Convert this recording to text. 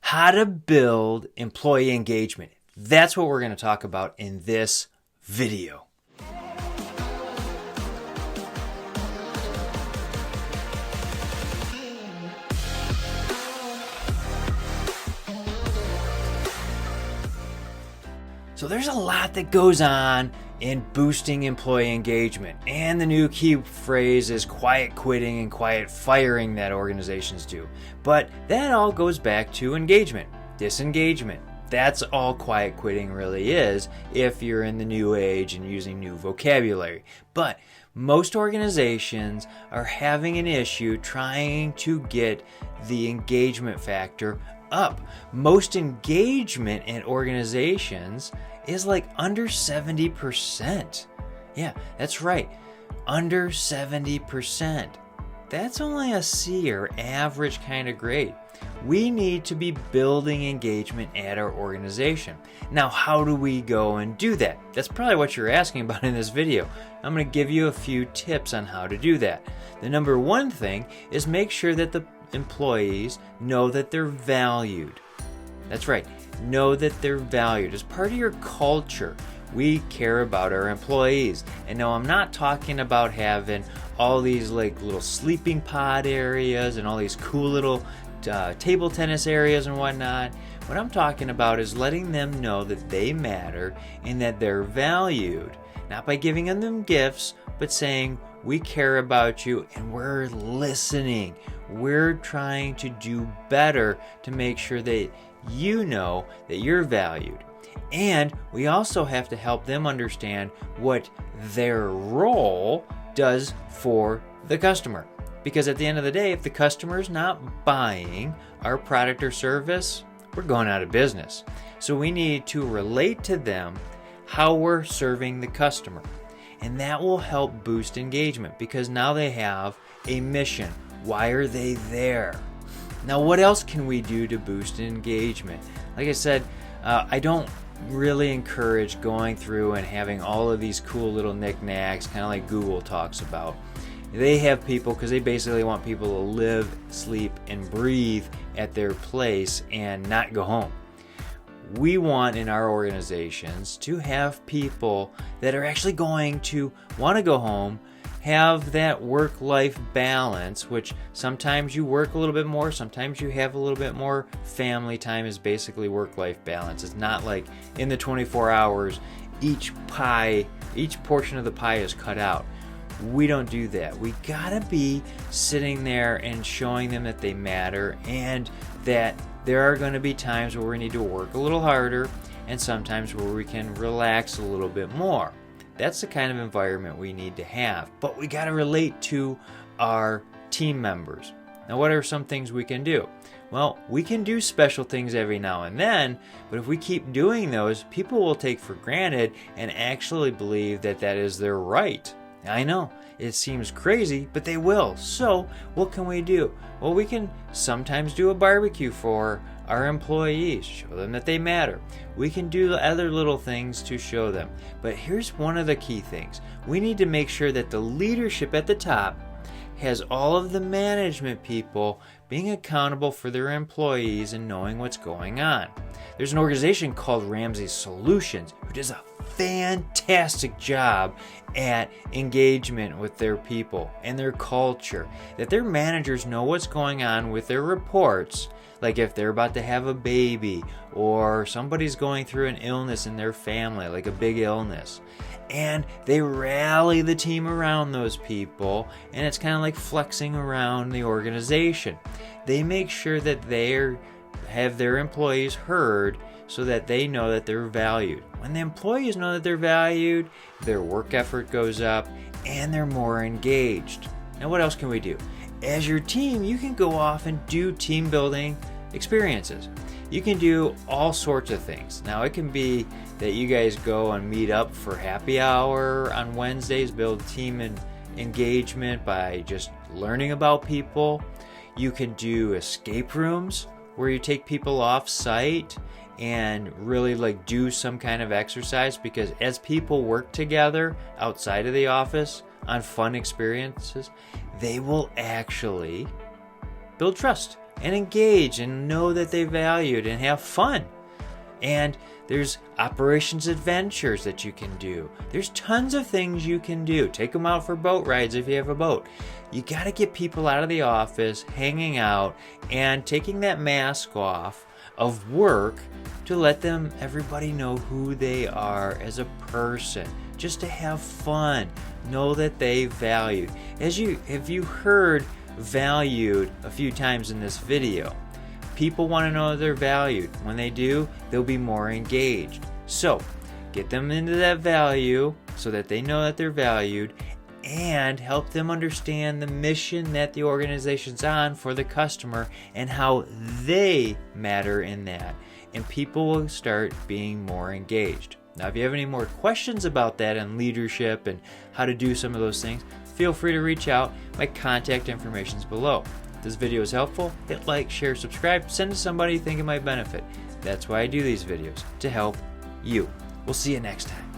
how to build employee engagement. That's what we're going to talk about in this video. So there's a lot that goes on in boosting employee engagement, and the new key phrase is quiet quitting and quiet firing that organizations do. But that all goes back to engagement, disengagement. That's all quiet quitting really is if you're in the new age and using new vocabulary. But most organizations are having an issue trying to get the engagement factor up. Most engagement in organizations is like under 70%. Yeah, that's right. Under 70%. That's only a C or average kind of grade. We need to be building engagement at our organization. Now, how do we go and do that? That's probably what you're asking about in this video. I'm going to give you a few tips on how to do that. The number one thing is make sure that the employees know that they're valued. That's right. Know that they're valued. As part of your culture, we care about our employees. And no, I'm not talking about having all these like little sleeping pod areas and all these cool little table tennis areas and whatnot. What I'm talking about is letting them know that they matter and that they're valued. Not by giving them gifts, but saying, we care about you and we're listening. We're trying to do better to make sure that you know that you're valued. And we also have to help them understand what their role does for the customer. Because at the end of the day, if the customer is not buying our product or service, we're going out of business. So we need to relate to them how we're serving the customer. And that will help boost engagement because now they have a mission. Why are they there? Now, what else can we do to boost engagement? Like I said, I don't really encourage going through and having all of these cool little knickknacks, kind of like Google talks about. They have people because they basically want people to live, sleep, and breathe at their place and not go home. We want in our organizations to have people that are actually going to want to go home, have that work-life balance, which sometimes you work a little bit more, sometimes you have a little bit more family time is basically work-life balance. It's not like in the 24 hours, each portion of the pie is cut out. We don't do that. We gotta be sitting there and showing them that they matter and that there are going to be times where we need to work a little harder and sometimes where we can relax a little bit more. That's the kind of environment we need to have. But we got to relate to our team members. Now, what are some things we can do? Well, we can do special things every now and then, but if we keep doing those, people will take for granted and actually believe that that is their right. I know, it seems crazy, but they will. So, what can we do? Well, we can sometimes do a barbecue for our employees, show them that they matter. We can do other little things to show them. But here's one of the key things. We need to make sure that the leadership at the top has all of the management people being accountable for their employees and knowing what's going on. There's an organization called Ramsey Solutions who does a fantastic job at engagement with their people and their culture, that their managers know what's going on with their reports, like if they're about to have a baby or somebody's going through an illness in their family, like a big illness. And they rally the team around those people, and it's kind of like flexing around the organization. They make sure that they have their employees heard so that they know that they're valued. When the employees know that they're valued, their work effort goes up and they're more engaged. Now, what else can we do? As your team, you can go off and do team building experiences. You can do all sorts of things. Now, it can be that you guys go and meet up for happy hour on Wednesdays, build team and engagement by just learning about people. You can do escape rooms where you take people off site and really like do some kind of exercise, because as people work together outside of the office on fun experiences, they will actually build trust and engage and know that they're valued and have fun. And there's operations adventures that you can do. There's tons of things you can do. Take them out for boat rides if you have a boat. You got to get people out of the office, hanging out, and taking that mask off of work to let everybody know who they are as a person, just to have fun, know that they valued. Have you heard valued a few times in this video? People want to know they're valued. When they do, they'll be more engaged. So get them into that value so that they know that they're valued, and help them understand the mission that the organization's on for the customer and how they matter in that. And people will start being more engaged. Now, if you have any more questions about that and leadership and how to do some of those things, feel free to reach out. My contact information is below. If this video is helpful, hit like, share, subscribe, send to somebody you think it might benefit. That's why I do these videos, to help you. We'll see you next time.